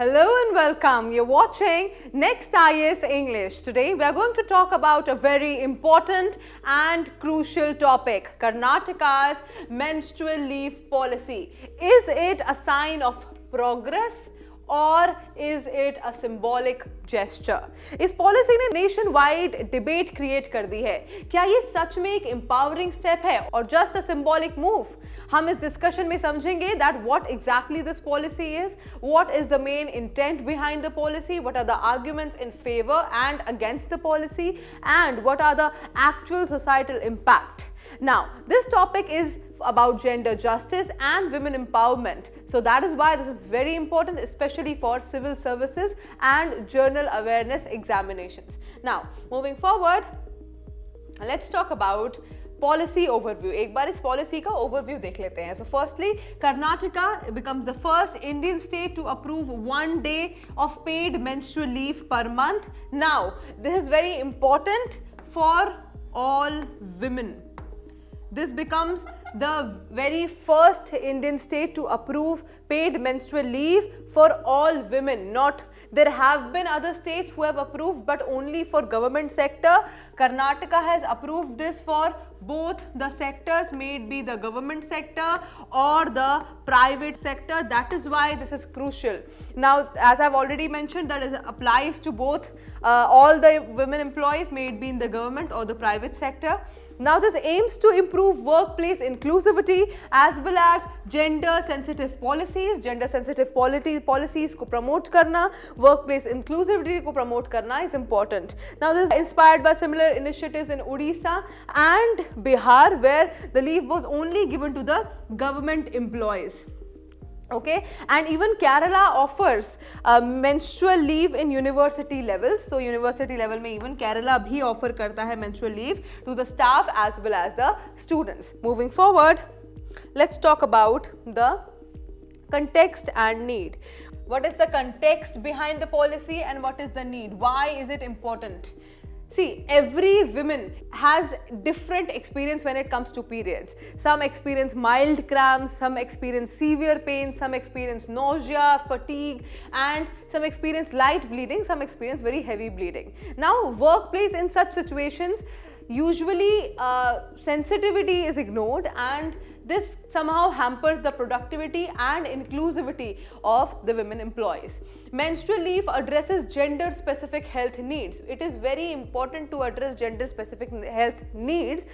Hello and welcome. You're watching Next IAS English. Today we are going to talk about a very important and crucial topic, Karnataka's menstrual leave policy. Is it a sign of progress or is it a symbolic gesture? इस policy ने nation wide debate create कर दी है. क्या ये सच में एक empowering step है और जस्ट अ सिंबॉलिक मूव? हम इस डिस्कशन में समझेंगे that what exactly this policy is, what is the main intent behind the policy, what are the arguments in favour and against the policy, and what are the actual societal impact. Now, this topic is about gender justice and women empowerment. So that is why this is very important, especially for civil services and general awareness examinations. Now, moving forward, let's talk about policy overview. एक बार इस policy का overview देख लेते हैं. So firstly, Karnataka becomes the first Indian state to approve 1 day of paid menstrual leave per month. Now, this is very important for all women. This becomes the very first Indian state to approve paid menstrual leave for all women. There have been other states who have approved, but only for government sector. Karnataka has approved this for both the sectors, may it be the government sector or the private sector. That is why this is crucial. Now, as I've already mentioned, that is applies to both all the women employees, may it be in the government or the private sector. Now, this aims to improve workplace inclusivity as well as gender sensitive policies. Gender sensitive policies को promote करना, workplace inclusivity को promote करना is important. Now, this is inspired by similar initiatives in Odisha and Bihar, where the leave was only given to the government employees. Okay, and even Kerala offers menstrual leave in university levels. So university level में even Kerala भी offer करता है menstrual leave to the staff as well as the students. Moving forward, let's talk about the context and need. What is the context behind the policy and what is the need? Why is it important? See, every woman has different experience when it comes to periods. Some experience mild cramps, some experience severe pain, some experience nausea, fatigue, and some experience light bleeding, some experience very heavy bleeding. Now, workplace in such situations, usually sensitivity is ignored, and this somehow hampers the productivity and inclusivity of the women employees. Menstrual leave addresses gender specific health needs. It is very important to address gender specific health needs,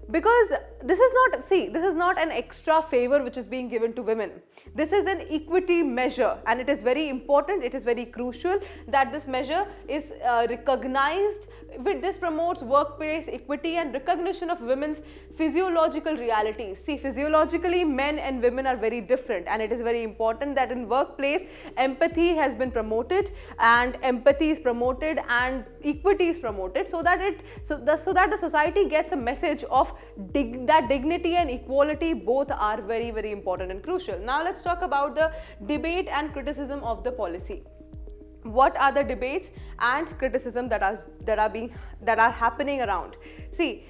because this is not an extra favor which is being given to women. This is an equity measure, and it is very important, it is very crucial that this measure is recognized. This promotes workplace equity and recognition of women's physiological realities. See, physiologically men and women are very different, and it is very important that in workplace empathy has been promoted, and empathy is promoted and equity is promoted, so that the society gets a message of that dignity and equality both are very, very important and crucial. Now, let's talk about the debate and criticism of the policy. What are the debates and criticism that are happening around? See,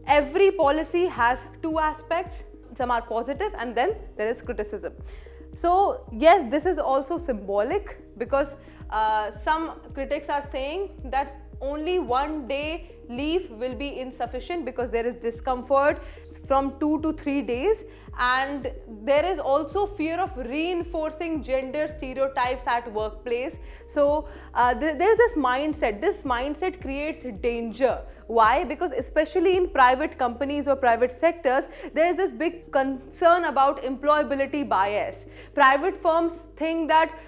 every policy has two aspects. Some are positive and then there is criticism. So yes, this is also symbolic, because some critics are saying that only 1 day leave will be insufficient because there is discomfort from 2 to 3 days, and there is also fear of reinforcing gender stereotypes at workplace. So there is this mindset creates danger. Why? Because especially in private companies or private sectors, there is this big concern about employability bias. Private firms think that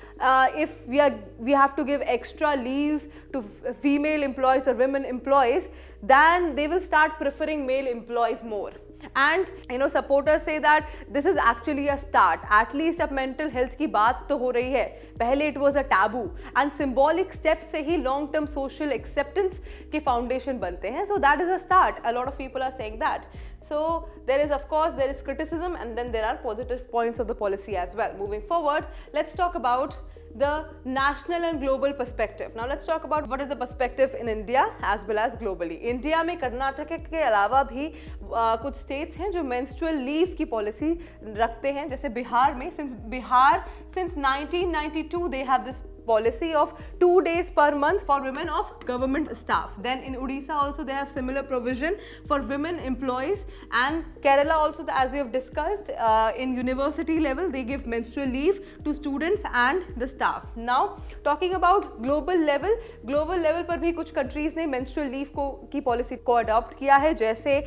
if we have to give extra leaves to female employees or women employees, then they will start preferring male employees more. And supporters say that this is actually a start. At least अब mental health की बात तो हो रही है. पहले it was a taboo, and symbolic steps से ही long term social acceptance के foundation बनते हैं. So that is a start. A lot of people are saying that. So there is criticism, and then there are positive points of the policy as well. Moving forward, let's talk about the national and global perspective. Now let's talk about what is the perspective in India as well as globally. India में कर्नाटक के अलावा भी कुछ states हैं जो menstrual leave की policy रखते हैं, जैसे बिहार में, since 1992 they have this policy of 2 days per month for women of government staff. Then in Odisha also they have similar provision for women employees, and Kerala also, as we have discussed, in university level they give menstrual leave to students and the staff. Now talking about global level पर भी कुछ countries ने menstrual leave की policy को adopt किया है, जैसे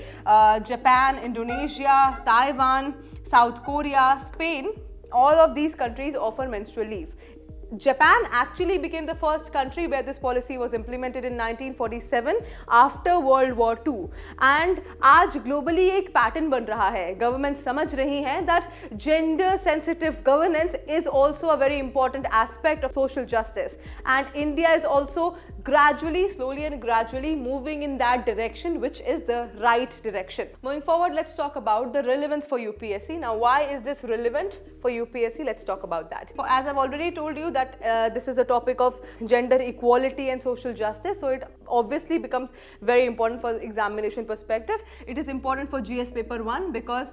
Japan, Indonesia, Taiwan, South Korea, Spain. All of these countries offer menstrual leave. Japan actually became the first country where this policy was implemented in 1947 after World War II. And आज globally एक pattern बन रहा है. Government समझ रही हैं that gender sensitive governance is also a very important aspect of social justice. And India is also slowly and gradually moving in that direction, which is the right direction. Moving forward, let's talk about the relevance for UPSC. Now, why is this relevant for UPSC? Let's talk about that. As I've already told you that this is a topic of gender equality and social justice, so it obviously becomes very important for examination perspective. It is important for GS paper 1 because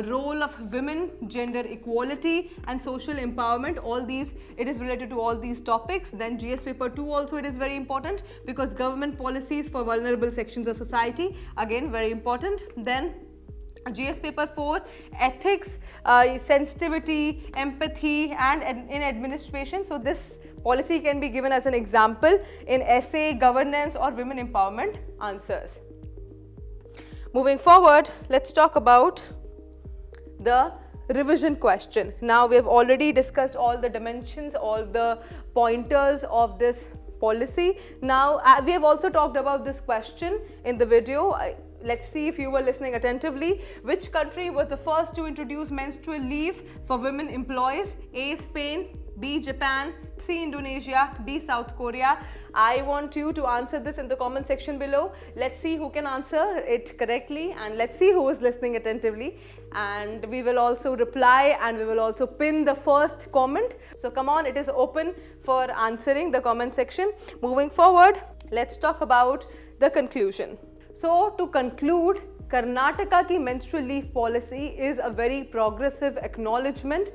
role of women, gender equality and social empowerment, all these, it is related to all these topics. Then GS paper 2 also, it is very important because government policies for vulnerable sections of society, again very important. Then GS paper 4, ethics, sensitivity, empathy and in administration. So this policy can be given as an example in essay, governance or women empowerment answers. Moving forward, let's talk about the revision question. Now we have already discussed all the dimensions, all the pointers of this policy. Now we have also talked about this question in the video. Let's see if you were listening attentively. Which country was the first to introduce menstrual leave for women employees? A. Spain, B. Japan, C. Indonesia, D. South Korea. I want you to answer this in the comment section below. Let's see who can answer it correctly and let's see who is listening attentively. And we will also reply and we will also pin the first comment. So come on, it is open for answering the comment section. Moving forward, let's talk about the conclusion. So to conclude, Karnataka ki menstrual leave policy is a very progressive acknowledgement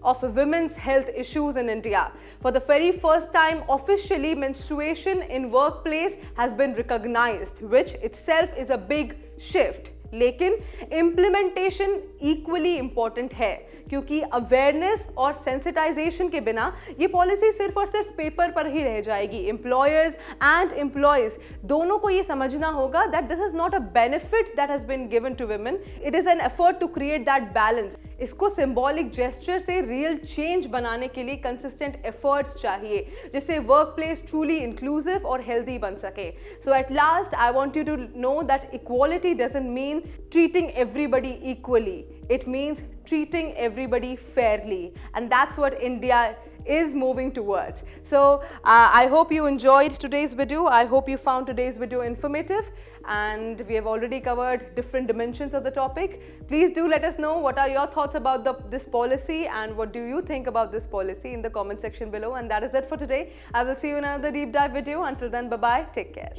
of women's health issues in India. For the very first time, officially menstruation in workplace has been recognized, which itself is a big shift. लेकिन implementation equally important है, क्योंकि awareness और sensitisation के बिना ये policy सिर्फ और सिर्फ पेपर पर ही रह जाएगी. एम्प्लॉयर्स एंड एम्प्लॉयज दोनों को ये समझना होगा that this is not a benefit that has been given to women, it is an effort to create that balance. इसको सिंबॉलिक जेस्चर से रियल चेंज बनाने के लिए कंसिस्टेंट एफर्ट्स चाहिए, जिससे वर्क प्लेस ट्रूली इंक्लूसिव और हेल्दी बन सके. So at last I want you to know that equality doesn't mean treating everybody equally. It means treating everybody fairly, and that's what India is moving towards. So I hope you enjoyed today's video. I hope you found today's video informative, and we have already covered different dimensions of the topic. Please do let us know what are your thoughts about this policy and what do you think about this policy in the comment section below. And that is it for today. I will see you in another deep dive video. Until then, bye bye, take care.